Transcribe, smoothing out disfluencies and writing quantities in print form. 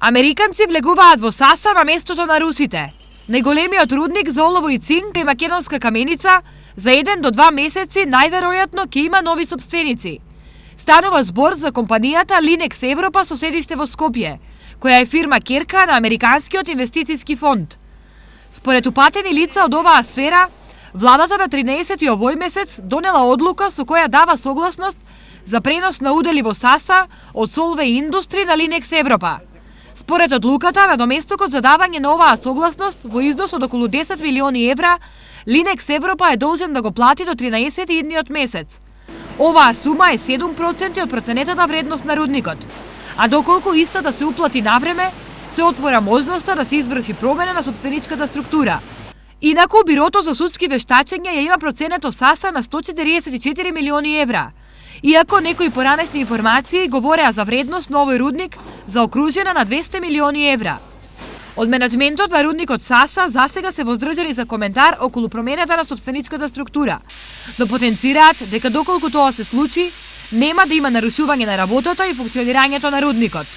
Американци влегуваат во Саса на местото на русите. Најголемиот рудник за олово и цинк кај Македонска каменица за 1 до 2 месеци најверојатно ќе има нови сопственици. Станува збор за компанијата Linex Европа со седиште во Скопје, која е фирма ќерка на Американскиот инвестициски фонд. Според упатени лица од оваа сфера, владата на 13 овој месец донела одлука со која дава согласност за пренос на удели во Саса од Solvay Industries на Linex Европа. Според одлуката, надоместокот за давање на оваа согласност во износ од околу 10 милиони евра, Linex Европа е должен да го плати до 13 идниот месец. Оваа сума е 7% од проценетата вредност на рудникот, а доколку истата се уплати навреме, се отвора можноста да се изврши промена на сопственичката структура. Инаку, Бирото за судски вештачења ја има проценето Саса на 144 милиони евра, иако некои поранешни информации говореа за вредност на овој рудник заокружена на 200 милиони евра. Од менаџментот на рудникот Саса засега се воздржани за коментар околу промената на сопственичката структура, но потенцираат дека доколку тоа се случи, нема да има нарушување на работата и функционирањето на рудникот.